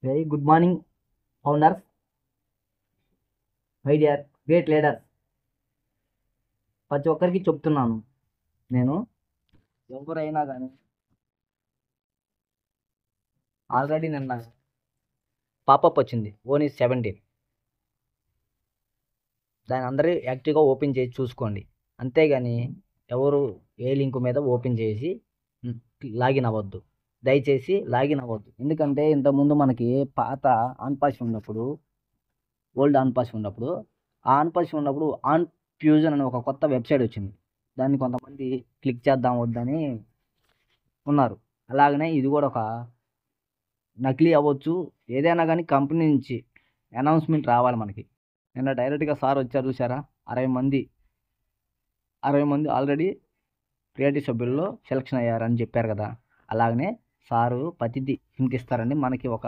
Very good morning founders, my dear great leaders. ప్రతి ఒక్కరికి చెప్తున్నాను, నేను ఎవరైనా కానీ ఆల్రెడీ నిన్న పాపప్ వచ్చింది ఓన్ ఈజ్ 17. దాని అందరూ యాక్టివ్గా ఓపెన్ చేసి చూసుకోండి. అంతేగాని ఎవరు ఏ లింక్ మీద ఓపెన్ చేసి లాగిన్ అవ్వద్దు. దయచేసి లాగిన్ అవ్వద్దు. ఎందుకంటే ఇంతకుముందు మనకి పాత ఆన్ పాస్ ఉన్నప్పుడు, ఓల్డ్ ఆన్ పాస్ ఉన్నప్పుడు, ఆ ఆన్ పాస్ ఉన్నప్పుడు ఆన్ ఫ్యూజన్ అనే ఒక కొత్త వెబ్సైట్ వచ్చింది. దాన్ని కొంతమంది క్లిక్ చేద్దాం వద్దని ఉన్నారు. అలాగనే ఇది కూడా ఒక నకిలీ అవ్వచ్చు. ఏదైనా కానీ కంపెనీ నుంచి అనౌన్స్మెంట్ రావాలి మనకి. నిన్న డైరెక్ట్గా సార్ వచ్చారు చూసారా, 60 మంది ఆల్రెడీ ప్రియారిటీ సభ్యుల్లో సెలక్షన్ అయ్యారని చెప్పారు కదా. అలాగనే సారు ప్రతిదీ హింట్ ఇస్తారండి. మనకి ఒక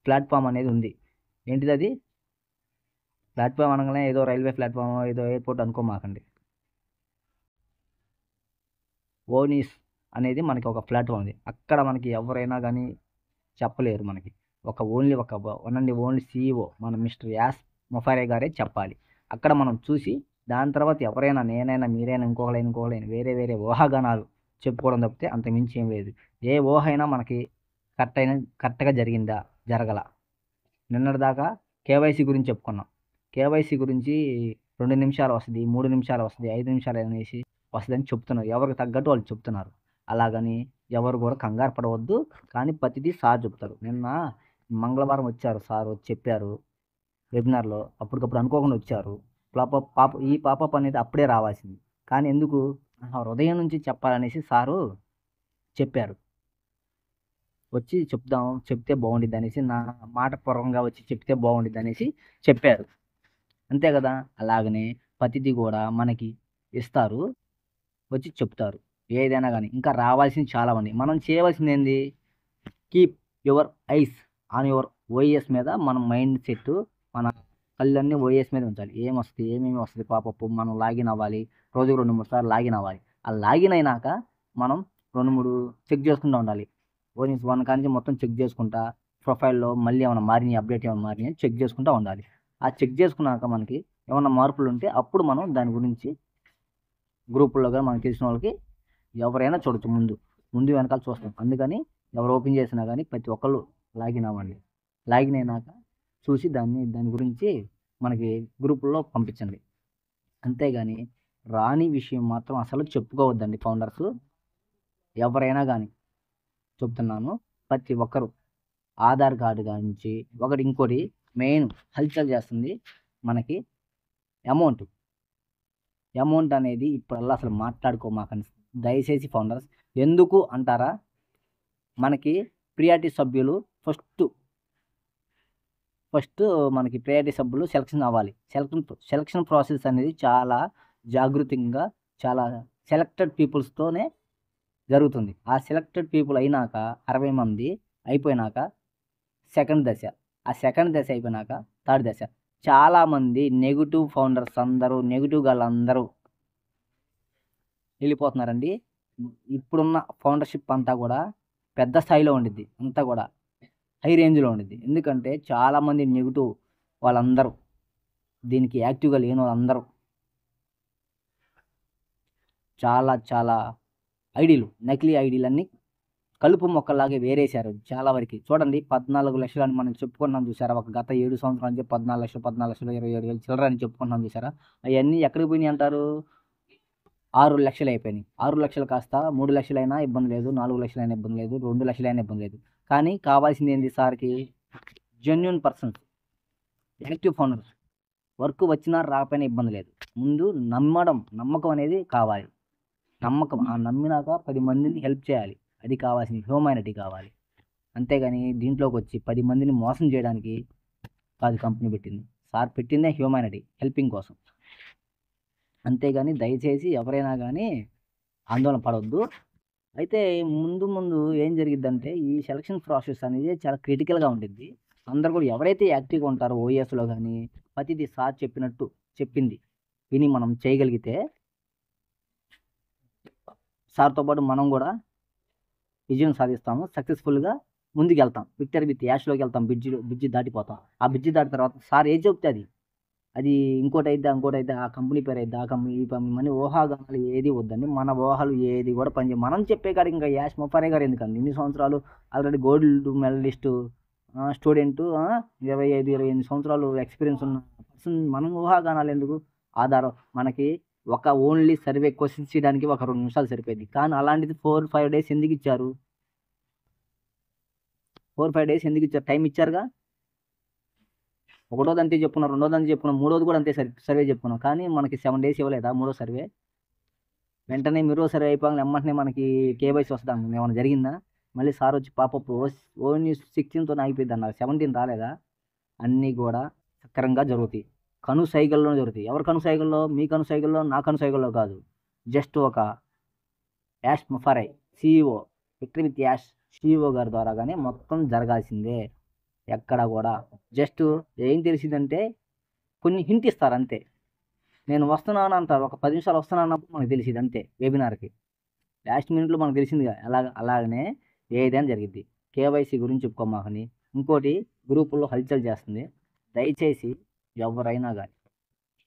ప్లాట్ఫామ్ అనేది ఉంది. ఏంటిది అది? ప్లాట్ఫామ్ అనగానే ఏదో రైల్వే ప్లాట్ఫామ్, ఏదో ఎయిర్పోర్ట్ అనుకోమాకండి. ఓనీస్ అనేది మనకి ఒక ప్లాట్ఫామ్ ఉంది. అక్కడ మనకి ఎవరైనా కానీ చెప్పలేరు. మనకి ఓన్లీ CEO మన మిస్టర్ యాస్ మొఫారే గారే చెప్పాలి. అక్కడ మనం చూసి దాని తర్వాత ఎవరైనా, నేనైనా, మీరైనా, ఇంకొకరైనా వేరే ఊహాగానాలు చెప్పుకోవడం తప్పితే అంత మించి ఏం లేదు. ఏ ఊహ అయినా మనకి కరెక్ట్గా జరిగిందా? జరగల. నిన్నటిదాకా కేవైసీ గురించి చెప్పుకున్నాం. కేవైసీ గురించి 2 నిమిషాలు వస్తుంది, 3 నిమిషాలు వస్తుంది, 5 నిమిషాలు అనేసి వస్తుందని చెప్తున్నారు. ఎవరికి తగ్గట్టు వాళ్ళు చెప్తున్నారు. అలాగని ఎవరు కూడా కంగారు పడవద్దు. కానీ ప్రతిదీ సార్ చెప్తారు. నిన్న మంగళవారం వచ్చారు సార్, వచ్చి చెప్పారు వెబినార్లో. అప్పటికప్పుడు అనుకోకుండా వచ్చారు. ఈ పాపప్ అనేది అప్పుడే రావాల్సింది. కానీ ఎందుకు హృదయం నుంచి చెప్పాలనేసి సారు చెప్పారు. వచ్చి చెప్తే బాగుండిద్ది అనేసి, నా మాట పూర్వకంగా వచ్చి చెప్తే బాగుండిద్ది అనేసి చెప్పారు. అంతే కదా. అలాగనే ప్రతిదీ కూడా మనకి ఇస్తారు, వచ్చి చెప్తారు. ఏదైనా కానీ ఇంకా రావాల్సింది చాలా ఉంది. మనం చేయవలసింది ఏంది? Keep your eyes on your OS మీద. మన మైండ్ సెట్, మన కళ్ళన్నీ ఓఎస్ మీద ఉంచాలి. ఏమేమి వస్తుంది పాపప్, మనం లాగిన్ అవ్వాలి. రోజుకు 2-3 సార్లు లాగిన్ అవ్వాలి. ఆ లాగిన్ అయినాక మనం 2-3 చెక్ చేసుకుంటూ ఉండాలి. ఓఎస్ 1 కానీ మొత్తం చెక్ చేసుకుంటా, ప్రొఫైల్లో మళ్ళీ ఏమైనా మారినాయి, అప్డేట్ ఏమైనా మారినాయి చెక్ చేసుకుంటూ ఉండాలి. ఆ చెక్ చేసుకున్నాక మనకి ఏమైనా మార్పులు ఉంటే అప్పుడు మనం దాని గురించి గ్రూపుల్లో కానీ మనకు తెలిసిన వాళ్ళకి ఎవరైనా చూడొచ్చు. ముందు వెనకాల చూస్తాం. అందుకని ఎవరు ఓపెన్ చేసినా కానీ ప్రతి ఒక్కళ్ళు లాగిన్ అవ్వండి. లాగిన్ అయినాక చూసి దాని గురించి మనకి గ్రూపుల్లో పంపించండి. అంతేగాని రాని విషయం మాత్రం అసలు చెప్పుకోవద్దండి ఫౌండర్స్. ఎవరైనా కానీ చెప్తున్నాను, ప్రతి ఒక్కరు ఆధార్ కార్డు నుంచి ఇంకోటి మెయిన్ హల్చల్ చేస్తుంది మనకి అమౌంట్ అనేది ఇప్పుడల్లా అసలు మాట్లాడుకోమాకండి దయచేసి ఫౌండర్స్. ఎందుకు అంటారా? మనకి ప్రియారిటీ సభ్యులు ఫస్ట్ మనకి ప్రియారిటీ సభ్యులు సెలక్షన్ అవ్వాలి. సెలక్షన్ ప్రాసెస్ అనేది చాలా జాగృతంగా, చాలా సెలెక్టెడ్ పీపుల్స్తోనే జరుగుతుంది. ఆ సెలెక్టెడ్ పీపుల్ అయినాక 60 మంది అయిపోయినాక సెకండ్ దశ, ఆ సెకండ్ దశ అయిపోయినాక థర్డ్ దశ. చాలామంది నెగిటివ్ ఫౌండర్స్ అందరూ, నెగిటివ్ వాళ్ళందరూ వెళ్ళిపోతున్నారండి. ఇప్పుడున్న ఫౌండర్షిప్ అంతా కూడా పెద్ద స్థాయిలో ఉండిద్ది, అంతా కూడా హై రేంజ్లో ఉండిద్ది. ఎందుకంటే చాలామంది నెగిటివ్ వాళ్ళందరూ, దీనికి యాక్టివ్గా లేని వాళ్ళందరూ చాలా నకిలీ ఐడీలన్నీ కలుపు మొక్కలాగే వేరేశారు చాలా వరకు. చూడండి, 14 లక్షలు అని మనం చెప్పుకున్నాం చూసారా. ఒక గత 7 సంవత్సరాల నుంచి 14 లక్షలు, 27,000 చిల్లర అని చెప్పుకున్నాం చూసారా. అవన్నీ ఎక్కడికి పోయినాయి అంటారు? 6 లక్షలు అయిపోయినాయి. 6 లక్షలు కాస్త 3 లక్షలైనా ఇబ్బంది లేదు, 4 లక్షలైనా ఇబ్బంది లేదు, 2 లక్షలైనా ఇబ్బంది లేదు. కానీ కావాల్సింది ఏంది సార్కి? Genuine persons, active founders. Work వచ్చినా రాకపోయినా ఇబ్బంది లేదు. ముందు నమ్మకం అనేది కావాలి. నమ్మకం, ఆ నమ్మినాక 10 మందిని హెల్ప్ చేయాలి. అది కావాల్సింది, హ్యూమానిటీ కావాలి. అంతేగాని దీంట్లోకి వచ్చి 10 మందిని మోసం చేయడానికి కాదు కంపెనీ పెట్టింది. సార్ పెట్టిందే హ్యూమానిటీ, హెల్పింగ్ కోసం. అంతేగాని దయచేసి ఎవరైనా కానీ ఆందోళన పడవద్దు. అయితే ముందు ఏం జరిగిద్దంటే, ఈ సెలక్షన్ ప్రాసెస్ అనేది చాలా క్రిటికల్గా ఉంటుంది. అందరు కూడా ఎవరైతే యాక్టివ్గా ఉంటారో ఓఎస్లో కానీ ప్రతిదీ సార్ చెప్పింది విని మనం చేయగలిగితే, సార్తో పాటు మనం కూడా విజయం సాధిస్తాము. సక్సెస్ఫుల్గా ముందుకు వెళ్తాం, విక్టరీ విత్ యాష్లోకి వెళ్తాం, బ్రిడ్జి దాటిపోతాం. ఆ బ్రిడ్జి దాటిన తర్వాత సార్ ఏం చెప్తే అది ఇంకోటి అయితే ఆ కంపెనీ పేరు అయితే ఆ కంపెనీ ఈ కంపెనీ మన ఊహాగానాలు ఏది వద్దండి. మన ఊహలు ఏది కూడా పనిచేయ. మనం చెప్పే కాడికి ఇంకా యాష్ ముఫారే గారు ఎందుకండి, ఇన్ని సంవత్సరాలు ఆల్రెడీ గోల్డ్ మెడలిస్టు స్టూడెంట్, 25-28 సంవత్సరాలు ఎక్స్పీరియన్స్ ఉన్న పర్సన్, మనం ఊహాగానాలు ఎందుకు? ఆధారం మనకి ఒక ఓన్లీ సర్వే క్వశ్చన్స్ చేయడానికి ఒక 2 నిమిషాలు సరిపోయింది. కానీ అలాంటిది 4-5 డేస్ ఎందుకు ఇచ్చారు? 4-5 డేస్ ఎందుకు ఇచ్చారు? టైం ఇచ్చారుగా. ఒకటోది అంతే చెప్పుకున్నాం, రెండోది అంతే చెప్పుకున్నాం, మూడోది కూడా అంతే సర్వే చెప్పుకున్నాం. కానీ మనకి 7 డేస్ ఇవ్వలేదా మూడో సర్వే? వెంటనే మీరో సర్వే అయిపోగానే వెంటనే మనకి కేవైసీ వస్తాం, ఏమైనా జరిగిందా? మళ్ళీ సార్ వచ్చి పాపప్ ఓన్లీ 16తో ఆగిపోయింది అన్నారు, 17 రాలేదా? అన్నీ కూడా సక్రమంగా జరుగుతాయి. కను సైకిల్లో జరుగుతాయి. ఎవరి కను సైకిల్లో? మీ కను సైకిల్లో, నా కను సైకిల్లో కాదు. జస్ట్ ఒక యాష్ ముఫారే CEO, victory with Yash CEO గారి ద్వారా కానీ మొత్తం జరగాల్సిందే. ఎక్కడ కూడా జస్ట్ ఏం తెలిసిందంటే కొన్ని హింట్ ఇస్తారు అంతే. నేను వస్తున్నాను అంటారు, ఒక 10 నిమిషాలు వస్తున్నాను అన్నప్పుడు మనకు తెలిసింది అంతే. వెబినార్కి లాస్ట్ మినిట్లో మనకు తెలిసిందిగా. అలాగనే ఏదైనా జరిగింది. కేవైసీ గురించి చెప్పుకోమాకని. ఇంకోటి గ్రూపుల్లో హల్చల్ చేస్తుంది. దయచేసి ఎవరైనా కానీ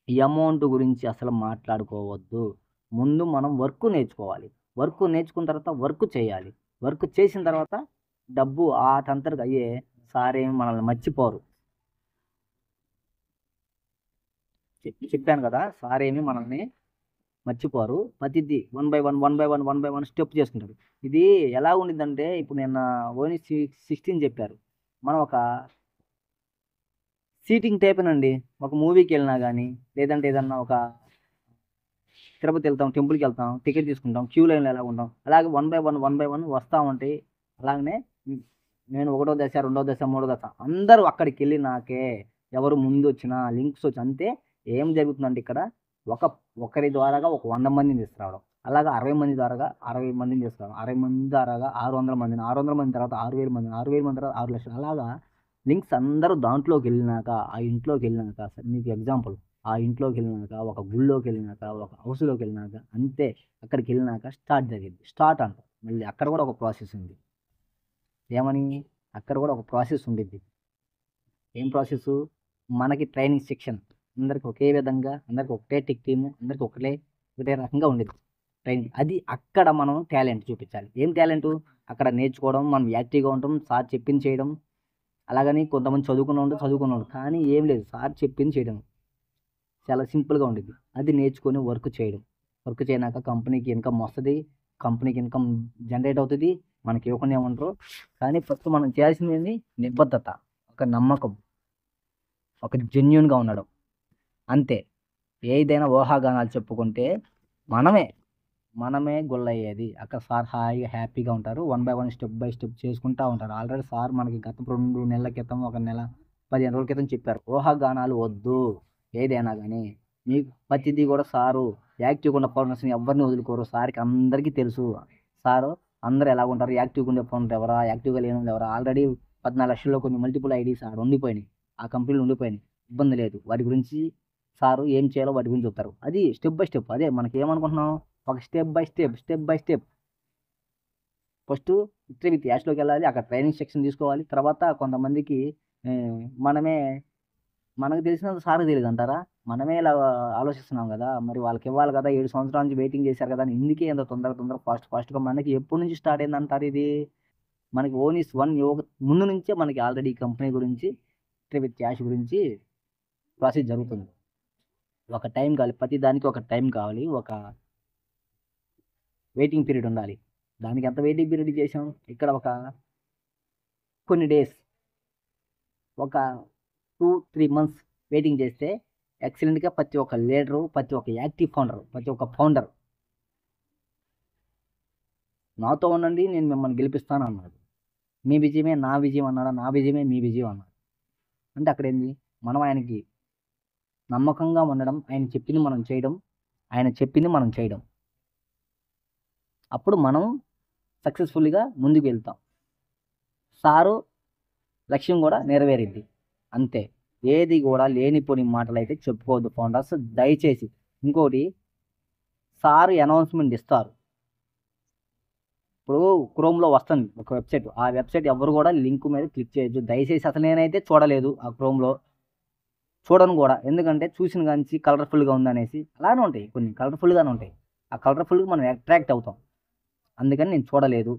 ఈ అమౌంట్ గురించి అసలు మాట్లాడుకోవద్దు. ముందు మనం వర్క్ నేర్చుకోవాలి. వర్క్ నేర్చుకున్న తర్వాత వర్క్ చేయాలి. వర్క్ చేసిన తర్వాత డబ్బు ఆటంతరకు అయ్యే. సారేమి మనల్ని మర్చిపోరు. చెప్పాను కదా, సారేమి మనల్ని మర్చిపోరు. ప్రతిదీ 1 బై 1 స్టెప్ చేసుకుంటారు. ఇది ఎలా ఉండిద్దంటే, ఇప్పుడు నిన్న ఓన్లీ 16 చెప్పారు. మనం ఒక సీటింగ్ టైపేనండి. ఒక మూవీకి వెళ్ళినా కానీ, లేదంటే ఏదన్నా ఒక తిరుపతి వెళ్తాం, టెంపుల్కి వెళ్తాం, టికెట్ తీసుకుంటాం, క్యూ లైన్లో ఎలా ఉంటాం, అలాగే 1 బై 1 వస్తూ ఉంటాయి. అలాగనే నేను 1వ దశ, 2వ దశ, 3వ దశ అందరూ అక్కడికి వెళ్ళినాకే ఎవరు ముందు వచ్చినా లింక్స్ వచ్చి అంతే. ఏం జరుగుతుందంటే ఇక్కడ ఒకరి ద్వారాగా ఒక 100 మందిని తీసుకురావడం, అలాగా 60 మంది ద్వారాగా 60 మందిని తీసుకురావడం, 60 మంది ద్వారాగా 600 మందిని, 600 మంది తర్వాత 6,000 మందిని, 6,000 మంది తర్వాత 6 లక్షలు. అలాగా లింక్స్ అందరూ దాంట్లోకి వెళ్ళినాక, ఆ ఇంట్లోకి వెళ్ళినాక, మీకు ఎగ్జాంపుల్, ఆ ఇంట్లోకి వెళ్ళినాక, ఒక గుళ్ళోకి వెళ్ళినాక, ఒక హౌస్లోకి వెళ్ళినాక అంతే. అక్కడికి వెళ్ళినాక స్టార్ట్ జరిగింది. స్టార్ట్ అంట. మళ్ళీ అక్కడ కూడా ఒక ప్రాసెస్ ఉంది. ఏమని? అక్కడ కూడా ఒక ప్రాసెస్ ఉండిద్ది. ఏం ప్రాసెస్? మనకి ట్రైనింగ్ సెక్షన్ అందరికి ఒకే విధంగా, అందరికి ఒకటే టెక్ టీము, అందరికి ఒకటే రకంగా ఉండేది ట్రైనింగ్. అది అక్కడ మనం టాలెంట్ చూపించాలి. ఏం టాలెంట్? అక్కడ నేర్చుకోవడం, మనం యాక్టివ్గా ఉండటం, సార్ చెప్పింది చేయడం. అలాగని కొంతమంది చదువుకున్నాడు కానీ ఏం లేదు, సార్ చెప్పింది చేయడం. చాలా సింపుల్గా ఉండేది. అది నేర్చుకొని వర్క్ చేయడం. వర్క్ చేయనాక కంపెనీకి ఇన్కమ్ వస్తుంది, కంపెనీకి ఇన్కమ్ జనరేట్ అవుతుంది, మనకి ఇవ్వకుండా ఏమంటారు. కానీ ఫస్ట్ మనం చేయాల్సింది ఏంటి? నిబద్ధత, ఒక నమ్మకం, ఒక జెన్యున్గా ఉండడం అంతే. ఏదైనా ఊహాగానాలు చెప్పుకుంటే మనమే గుల్లయ్యేది. అక్కడ సార్ హాయిగా హ్యాపీగా ఉంటారు. 1 బై 1 స్టెప్ బై స్టెప్ చేసుకుంటూ ఉంటారు. ఆల్రెడీ సార్ మనకి గత 2 నెలల క్రితం, 1 నెల 15 రోజుల క్రితం చెప్పారు, ఊహాగానాలు వద్దు. ఏదైనా కానీ మీకు ప్రతిదీ కూడా సారు యాక్టివ్గా ఉన్న పర్సన్స్ని ఎవరిని వదులుకోరు. సార్కి అందరికీ తెలుసు. సారు అందరూ ఎలా ఉంటారు, యాక్టివ్గా ఉండే పనులు ఎవరా, యాక్టివ్గా లేని ఎవరా. ఆల్రెడీ 14 లక్షల్లో కొన్ని మల్టిపుల్ ఐడీస్ ఆడ ఉండిపోయినాయి, ఆ కంపెనీలు ఉండిపోయినాయి. ఇబ్బంది లేదు. వాటి గురించి సారు ఏం చేయాలో వాటి గురించి చెప్తారు. అది స్టెప్ బై స్టెప్. అదే మనకి ఏమనుకుంటున్నాం, ఒక step by step. First victory with యాష్లోకి వెళ్ళాలి, అక్కడ ట్రైనింగ్ సెక్షన్ తీసుకోవాలి. తర్వాత కొంతమందికి మనకు తెలిసినంత సార్కి తెలియదు అంటారా? మనమే ఇలా ఆలోచిస్తున్నాం కదా, మరి వాళ్ళకి ఇవ్వాలి కదా, 7 సంవత్సరాల నుంచి వెయిటింగ్ చేశారు కదా అని ఎందుకే ఎంత తొందరగా ఫాస్ట్గా మనకి ఎప్పటి నుంచి స్టార్ట్ అయిందంటారు ఇది? మనకి ఓనిస్ 1 ముందు నుంచే మనకి ఆల్రెడీ కంపెనీ గురించి, విక్టరీ విత్ యాష్ గురించి ప్రాసెస్ జరుగుతుంది. ఒక టైం కావాలి, ప్రతి దానికి ఒక టైం కావాలి, ఒక వెయిటింగ్ పీరియడ్ ఉండాలి. దానికి ఎంత వెయిటింగ్ పీరియడ్ చేసాం? ఇక్కడ ఒక కొన్ని డేస్, ఒక 2-3 మంత్స్ వెయిటింగ్ చేస్తే ఎక్సలెంట్గా ప్రతి ఒక్క లీడరు, ప్రతి ఒక్క యాక్టివ్ ఫౌండర్, ప్రతి ఒక్క ఫౌండర్ నాతో ఉండండి, నేను మిమ్మల్ని గెలిపిస్తాను అన్నాడు. మీ విజయమే నా విజయం అన్నాడా? నా విజయమే మీ విజయం అన్నాడు. అంటే అక్కడ ఏంది? మనం ఆయనకి నమ్మకంగా ఉండడం, ఆయన చెప్పింది మనం చేయడం, అప్పుడు మనం సక్సెస్ఫుల్గా ముందుకు వెళ్తాం. సారు లక్ష్యం కూడా నెరవేరిద్ది. అంతే. ఏది కూడా లేనిపోని మాటలు అయితే చెప్పుకోవద్దు ఫౌండర్స్, దయచేసి. ఇంకోటి, సారు అనౌన్స్మెంట్ ఇస్తారు, ఇప్పుడు క్రోమ్లో వస్తుంది ఒక వెబ్సైట్, ఆ వెబ్సైట్ ఎవరు కూడా లింక్ మీద క్లిక్ చేయొచ్చు దయచేసి. అసలు నేనైతే చూడలేదు ఆ క్రోమ్లో, చూడను కూడా. ఎందుకంటే చూసిన కాంచి కలర్ఫుల్గా ఉందనేసి. అలానే ఉంటాయి కొన్ని, కలర్ఫుల్గానే ఉంటాయి. ఆ కలర్ఫుల్గా మనం అట్రాక్ట్ అవుతాం, అందుకని నేను చూడలేదు.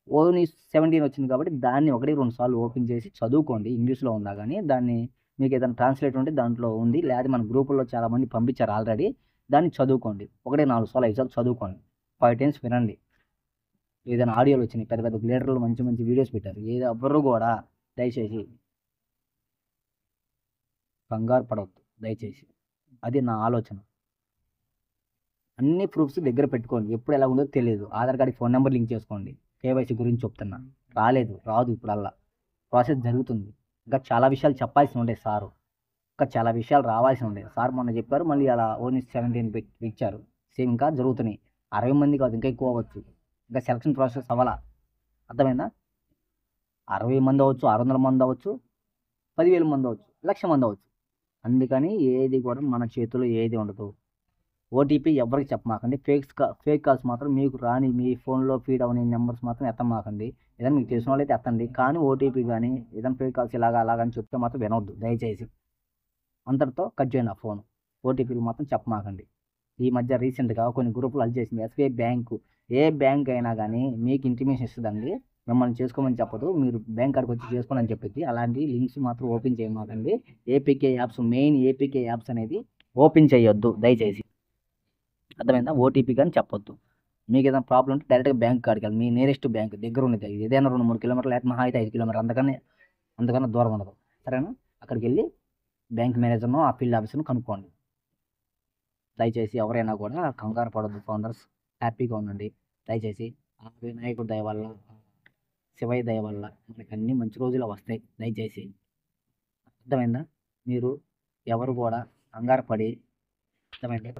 ఓన్లీ 17 వచ్చింది కాబట్టి దాన్ని 1-2 సార్లు ఓపెన్ చేసి చదువుకోండి. ఇంగ్లీష్లో ఉందా కానీ దాన్ని, మీకు ఏదైనా ట్రాన్స్లేట్ ఉంటే దాంట్లో ఉంది, లేదా మన గ్రూపుల్లో చాలామంది పంపించారు ఆల్రెడీ. దాన్ని చదువుకోండి, 1-4 సార్లు 5 సార్లు చదువుకోండి, 5 టైమ్స్ వినండి. ఏదైనా ఆడియోలు వచ్చినాయి, పెద్ద పెద్ద లీడర్లు మంచి మంచి వీడియోస్ పెట్టారు, ఏది ఎవ్వరు కూడా దయచేసి కంగారు పడవద్దు దయచేసి. అది నా ఆలోచన. అన్ని ప్రూఫ్స్ దగ్గర పెట్టుకోండి, ఎప్పుడు ఎలా ఉందో తెలియదు. ఆధార్ కార్డ్కి ఫోన్ నెంబర్ లింక్ చేసుకోండి. కేవైసీ గురించి చెప్తున్నా, రాదు ఇప్పుడల్లా, ప్రాసెస్ జరుగుతుంది. ఇంకా చాలా విషయాలు చెప్పాల్సి ఉండే సారు, ఇంకా చాలా విషయాలు రావాల్సి ఉండే. సార్ మొన్న చెప్పారు, మళ్ళీ అలా ఓన్లీ 17 ఇచ్చారు. సేమ్ ఇంకా జరుగుతున్నాయి. 60 మంది కాదు, ఇంకా ఎక్కువ అవ్వచ్చు. ఇంకా సెలక్షన్ ప్రాసెస్ అవ్వాలా, అర్థమైందా? 60 మంది అవ్వచ్చు, 600 మంది అవ్వచ్చు, 10,000 మంది అవ్వచ్చు, 1,00,000 మంది అవ్వచ్చు. అందుకని ఏది కూడా మన చేతిలో ఏది ఉండదు. ఓటీపీ ఎవరికి చెప్పమాకండి. ఫేక్ కాల్స్ మాత్రం మీకు రాని, మీ ఫోన్లో ఫీడ్ అవని నెంబర్స్ మాత్రం ఎత్తమాకండి. ఏదైనా మీకు తెలిసిన వాళ్ళైతే ఎత్తండి, కానీ ఓటీపీ కానీ ఏదైనా ఫేక్ కాల్స్ అలాగని చెప్తే మాత్రం వినవద్దు దయచేసి. అంతటితో కట్ చేయండి ఆ ఫోన్. ఓటీపీలు మాత్రం చెప్పమాకండి. ఈ మధ్య రీసెంట్గా కొన్ని గ్రూపులు అది చేసింది ఎస్బీఐ బ్యాంకు. ఏ బ్యాంక్ అయినా కానీ మీకు ఇంటిమేషన్ ఇస్తుందండి, మిమ్మల్ని చేసుకోమని చెప్పదు, మీరు బ్యాంక్ కాడికి వచ్చి చేసుకోండి అని చెప్పేది. అలాంటి లింక్స్ మాత్రం ఓపెన్ చేయమాకండి. APK apps, main APK apps అనేది ఓపెన్ చేయొద్దు దయచేసి, అర్థమైందా? ఓటీపీ కానీ చెప్పొద్దు. మీకు ఏదైనా ప్రాబ్లం ఉంటే డైరెక్ట్గా బ్యాంక్ కాడికి వెళ్ళి, మీ నియరెస్ట్ బ్యాంక్ దగ్గర ఉన్నది, ఏదైనా 2-3 కిలోమీటర్లు, లేకపోతే మహా అయితే 5 కిలోమీటర్లు, అంతకన్నా దూరం ఉండదు, సరేనా? అక్కడికి వెళ్ళి బ్యాంక్ మేనేజర్ను, ఆ ఫీల్డ్ ఆఫీసర్ను కనుక్కోండి. దయచేసి ఎవరైనా కూడా కంగారు పడొద్దు ఫౌండర్స్, హ్యాపీగా ఉండండి దయచేసి. ఆ వినాయకుడి దయ వల్ల, శివయ్య దయ వల్ల మనకి అన్ని మంచి రోజులు వస్తాయి దయచేసి, అర్థమైందా? మీరు ఎవరు కూడా కంగారు పడి, అర్థమైందా?